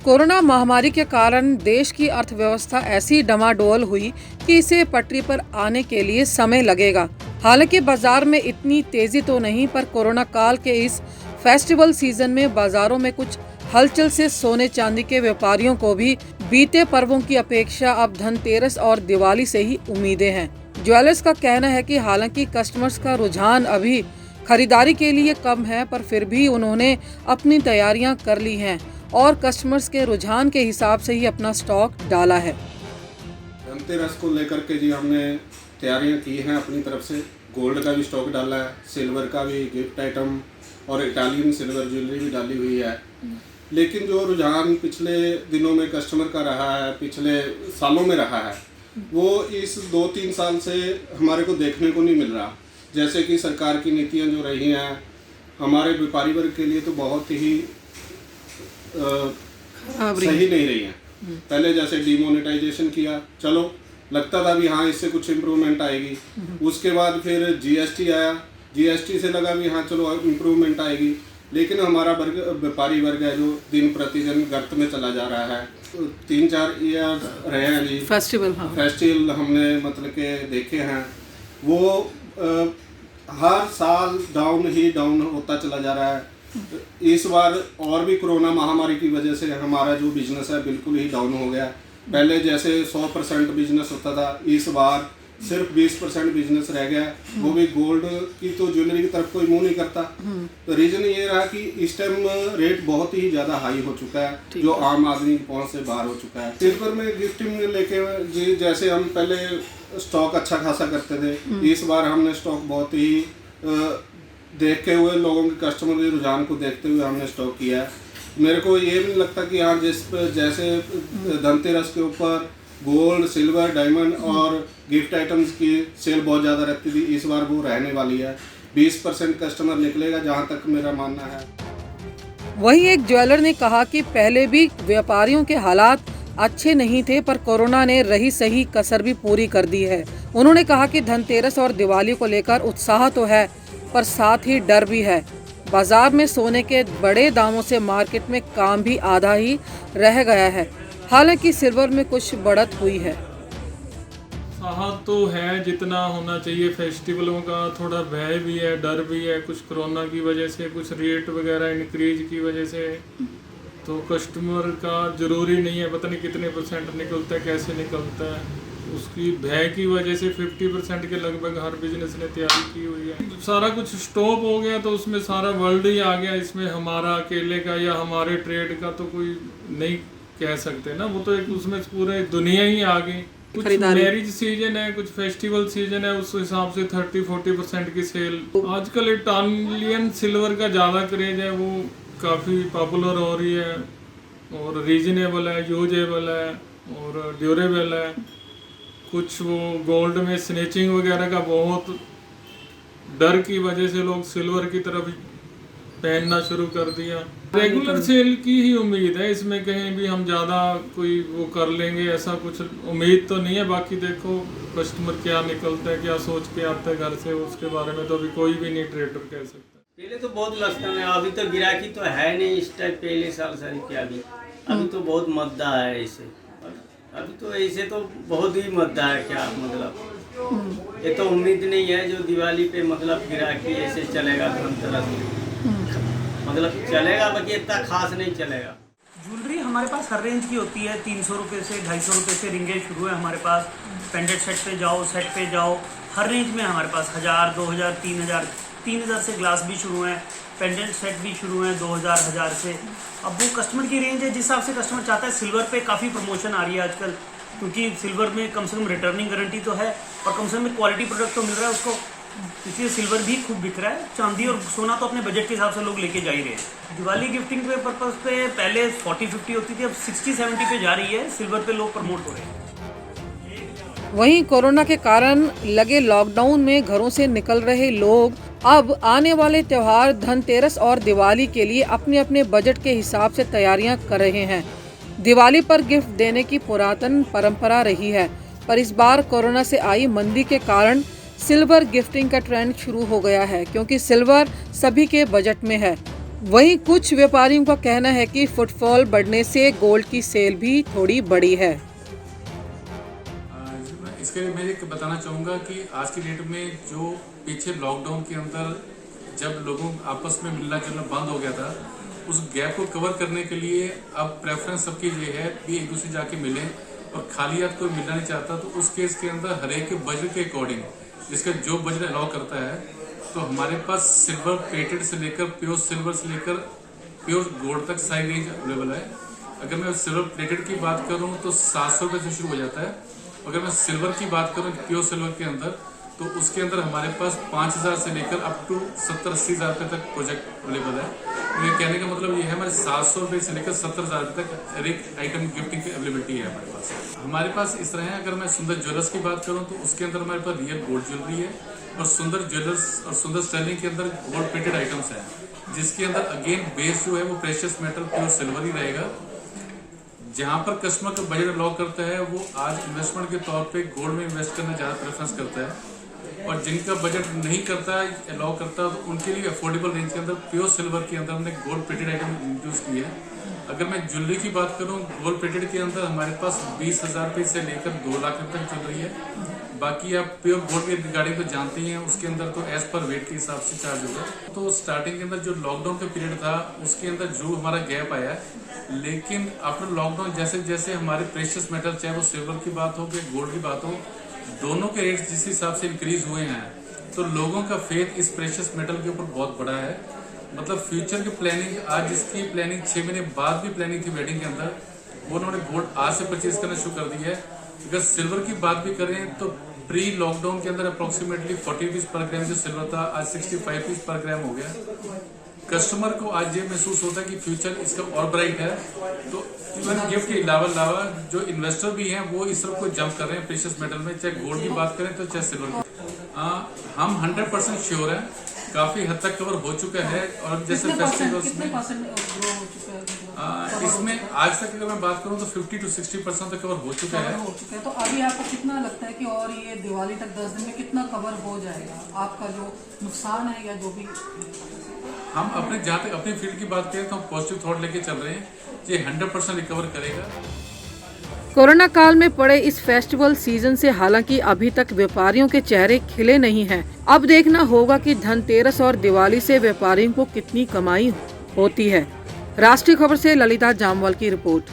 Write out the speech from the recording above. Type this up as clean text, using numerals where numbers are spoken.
Corona महामारी के कारण देश की अर्थव्यवस्था ऐसी डमाडोल हुई कि इसे पटरी पर आने के लिए समय लगेगा। हालांकि बाजार में इतनी तेजी तो नहीं, पर कोरोना काल के इस फेस्टिवल सीजन में बाजारों में कुछ हलचल से सोने चांदी के व्यापारियों को भी बीते पर्वों की अपेक्षा अब धनतेरस और दिवाली से ही उम्मीदें हैं। ज्वेलर्स का कहना है कि हालांकि कस्टमर्स का रुझान अभी खरीदारी के लिए कम है, पर फिर भी उन्होंने अपनी तैयारियां कर ली हैं और कस्टमर्स के रुझान के हिसाब से ही अपना स्टॉक डाला है। धनतेरस को लेकर के जी हमने तैयारियां की हैं अपनी तरफ से। गोल्ड का भी स्टॉक डाला है, सिल्वर का भी, गिफ्ट आइटम और इटालियन सिल्वर ज्वेलरी भी डाली हुई है। लेकिन जो रुझान पिछले दिनों में कस्टमर का रहा है, पिछले सालों में रहा है, वो इस 2-3 साल से हमारे को देखने को नहीं मिल रहा। जैसे कि सरकार की नीतियां जो रही हैं हमारे व्यापारी वर्ग के लिए तो बहुत ही सही नहीं रही हैं। पहले जैसे डिमोनेटाइजेशन किया, चलो लगता था भी हाँ इससे कुछ इम्प्रूवमेंट आएगी। उसके बाद फिर जीएसटी आया, जीएसटी से लगा भी हाँ चलो इम्प्रूवमेंट आएगी। लेकिन हमारा वर्ग, व्यापारी वर्ग है जो दिन प्रतिदिन गर्त में चला जा रहा है। 3-4 ईयर रहे हैं जी फेस्टिवल हमने मतलब के देखे हैं, वो हर साल डाउन होता चला जा रहा है। इस बार और भी कोरोना महामारी की वजह से हमारा जो बिजनेस है बिल्कुल ही डाउन हो गया। पहले जैसे 100% बिजनेस होता था, इस बार सिर्फ 20% बिजनेस रह गया। वो भी गोल्ड की तो ज्वेलरी की तरफ कोई मुंह नहीं करता। तो रीजन ये रहा कि इस टाइम रेट बहुत ही ज़्यादा हाई हो चुका है, जो आम आदमी की पहुंच से बाहर हो चुका है। सिल्वर में गिफ्टिंग लेके जी जैसे हम पहले स्टॉक अच्छा खासा करते थे, इस बार हमने स्टॉक बहुत ही देखते हुए, लोगों के कस्टमर के रुझान को देखते हुए हमने स्टॉक किया है। मेरे को ये भी नहीं लगता कि हाँ जैसे धनतेरस के ऊपर गोल्ड, सिल्वर, डायमंड और गिफ्ट आइटम्स की सेल बहुत ज़्यादा रहती थी, इस बार वो रहने वाली है। 20% कस्टमर निकलेगा जहाँ तक मेरा मानना है। वहीं एक ज्वेलर ने कहा कि पहले भी व्यापारियों के हालात अच्छे नहीं थे, पर कोरोना ने रही सही कसर भी पूरी कर दी है। उन्होंने कहा कि धनतेरस और दिवाली को लेकर उत्साह तो है, पर साथ ही डर भी है। बाजार में सोने के बड़े दामों से मार्केट में काम भी आधा ही रह गया है। हालांकि सिल्वर में कुछ बढ़त हुई है। उत्साह तो है जितना होना चाहिए। फेस्टिवलों का थोड़ा भय भी है, डर भी है, कुछ कोरोना की वजह से, कुछ रेट वगैरह इंक्रीज की वजह से। तो कस्टमर का ज़रूरी नहीं है पता नहीं कितने % निकलता है, कैसे निकलता है, उसकी भय की वजह से 50% के लगभग हर बिजनेस ने तैयारी की हुई है। सारा कुछ स्टॉप हो गया तो उसमें सारा वर्ल्ड ही आ गया। इसमें हमारा अकेले का या हमारे ट्रेड का तो कोई नहीं कह सकते ना, वो तो एक उसमें पूरे दुनिया ही आ गई। कुछ मैरिज सीजन है, कुछ फेस्टिवल सीजन है, उस हिसाब से 30-40% की सेल। आजकल इटालियन सिल्वर का ज़्यादा क्रेज है, वो काफ़ी पॉपुलर हो रही है और रीजनेबल है, यूजेबल है और ड्यूरेबल है। कुछ वो गोल्ड में स्नेचिंग वगैरह का बहुत डर की वजह से लोग सिल्वर की तरफ पहनना शुरू कर दिया। रेगुलर सेल की ही उम्मीद है, इसमें कहीं भी हम ज़्यादा कोई वो कर लेंगे ऐसा कुछ उम्मीद तो नहीं है। बाकी देखो कस्टमर क्या निकलता है, क्या सोच के आता है घर से, उसके बारे में तो अभी कोई भी नहीं ट्रेडर कह सकता। पहले तो बहुत लगता है, अभी तो गिराकी तो है नहीं इस टाइप पहले साल से क्या अभी तो बहुत मद्दा है इसे। अभी तो ऐसे तो बहुत ही मद्दा है, क्या मतलब ये तो उम्मीद नहीं है जो दिवाली पे मतलब गिराकी ऐसे चलेगा। धनतेरस मतलब चलेगा, बाकी इतना खास नहीं चलेगा। ज्वेलरी हमारे पास हर रेंज की होती है। 300 रुपये से 250 रुपये से रिंगे शुरू है हमारे पास। पेंडेंट सेट पे जाओ, हर रेंज में हमारे पास 1000, 2000, 3000 से ग्लास भी शुरू हैं। पेंडेंट सेट भी शुरू हैं 2000, 1000 से। अब वो कस्टमर की रेंज है, जिस हिसाब से कस्टमर चाहता है। सिल्वर पे काफ़ी प्रमोशन आ रही है आजकल, क्योंकि सिल्वर में कम से कम रिटर्निंग गारंटी तो है और कम से कम क्वालिटी प्रोडक्ट तो मिल रहा है उसको, इसलिए सिल्वर भी खूब बिक रहा है। चांदी और सोना तो अपने बजट के हिसाब से लोग लेके जा ही रहे हैं। दिवाली गिफ्टिंग पे पर्पज़ पे पहले 40-50 होती थी, अब 60-70 पे जा रही है। सिल्वर पे लोग प्रमोट हो रहे हैं। वहीं कोरोना के कारण लगे लॉकडाउन में घरों से निकल रहे लोग अब आने वाले त्योहार धनतेरस और दिवाली के लिए अपने अपने बजट के हिसाब से तैयारियां कर रहे हैं। दिवाली पर गिफ्ट देने की पुरातन परंपरा रही है, पर इस बार कोरोना से आई मंदी के कारण सिल्वर गिफ्टिंग का ट्रेंड शुरू हो गया है, क्योंकि सिल्वर सभी के बजट में है। वहीं कुछ व्यापारियों का कहना है कि फुटफॉल बढ़ने से गोल्ड की सेल भी थोड़ी बढ़ी है। इसके लिए मैं ये बताना चाहूँगा कि आज की डेट में जो पीछे लॉकडाउन के अंदर जब लोगों आपस में मिलना जुलना बंद हो गया था, उस गैप को कवर करने के लिए अब प्रेफरेंस सबकी ये है कि एक दूसरे जाके मिलें, और खाली हाथ कोई मिलना नहीं चाहता। तो उस केस के अंदर हर एक के बजट के अकॉर्डिंग जिसका जो बजट अलाउ करता है, तो हमारे पास सिल्वर प्लेटेड से लेकर प्योर सिल्वर से लेकर प्योर गोल्ड तक सारी रेंज अवेलेबल है। अगर मैं सिल्वर प्लेटेड की बात करूं तो 700 रुपये से शुरू हो जाता है। अगर मैं सिल्वर की बात करूं प्योर सिल्वर के अंदर, तो उसके अंदर हमारे पास 5000 से लेकर अप टू 70-80 हज़ार रुपये तक प्रोजेक्ट अवेलेबल है। मेरे कहने का मतलब ये है हमारे 700 रुपये से लेकर 70,000 रुपये तक हर एक आइटम गिफ्टिंग की अवेलेबिलिटी है हमारे पास इस तरह है। अगर मैं सुंदर ज्वेलर्स की बात करूं तो उसके अंदर हमारे पास रियल गोल्ड ज्वेलरी है, और सुंदर ज्वेलर्स और सुंदर स्टर्लिंग के अंदर गोल्ड प्लेटेड आइटम्स हैं, जिसके अंदर अगेन बेस जो है वो प्रेशियस मेटल प्योर सिल्वर ही रहेगा। जहां पर कस्टमर का बजट अलाउ करता है वो आज इन्वेस्टमेंट के तौर पे गोल्ड में इन्वेस्ट करना ज़्यादा प्रेफरेंस करता है, और जिनका बजट नहीं करता अलाउ करता तो उनके लिए अफोर्डेबल रेंज के अंदर प्योर सिल्वर के अंदर हमने गोल्ड प्लेटेड आइटम इंट्रोड्यूस किए हैं। अगर मैं ज्वेलरी की बात करूं, गोल्ड प्लेटेड के अंदर हमारे पास 20,000 रुपये से लेकर 2 लाख रुपये तक चल रही है। बाकी आप प्योर गोल्ड की रिगार्डिंग तो जानते ही हैं, उसके अंदर तो एज पर वेट के हिसाब से चार्ज होगा। तो स्टार्टिंग के अंदर जो लॉकडाउन का पीरियड था उसके अंदर जो हमारा गैप आया, लेकिन आफ्टर लॉकडाउन जैसे जैसे हमारे प्रेशियस मेटल, चाहे वो सिल्वर की बात हो या गोल्ड की बात हो, दोनों के रेट जिस हिसाब से इंक्रीज हुए हैं, तो लोगों का फेथ इस प्रेशियस मेटल के ऊपर बहुत बड़ा है। मतलब फ्यूचर की प्लानिंग, आज जिसकी प्लानिंग 6 महीने बाद भी प्लानिंग थी वेडिंग के अंदर, वो उन्होंने गोल्ड आज से परचेज करना शुरू कर दी है। अगर सिल्वर की बात भी करें तो प्री लॉकडाउन के अंदर अप्रोक्सीमेटली 40 रुपीज पर ग्राम जो सिल्वर था, आज 65 रुपीज पर ग्राम हो गया। कस्टमर को आज ये महसूस होता है कि फ्यूचर इसका और ब्राइट है। तो इवन गिफ्ट के अलावा जो इन्वेस्टर भी हैं वो इस तरफ को जंप कर रहे हैं प्रेशियस मेटल में, चाहे गोल्ड की बात करें तो चाहे सिल्वर की। हम 100% श्योर हैं, काफी हद तक कवर हो चुका है। और जैसे फेस्टिवल्स में इसमें आज तक अगर मैं बात करूं तो 50 to 60% तक कवर हो चुका है। तो अभी आपको कितना लगता है कि और ये दिवाली तक 10 दिन में कितना कवर हो जाएगा आपका जो नुकसान है या जो भी? हम अपने जहाँ तक अपनी फील्ड की बात करें तो हम पॉजिटिव थॉट लेके चल रहे हैं, ये 100% रिकवर करेगा। कोरोना काल में पड़े इस फेस्टिवल सीजन से हालांकि अभी तक व्यापारियों के चेहरे खिले नहीं हैं। अब देखना होगा कि धनतेरस और दिवाली से व्यापारियों को कितनी कमाई होती है। राष्ट्रीय खबर से ललिता जामवाल की रिपोर्ट।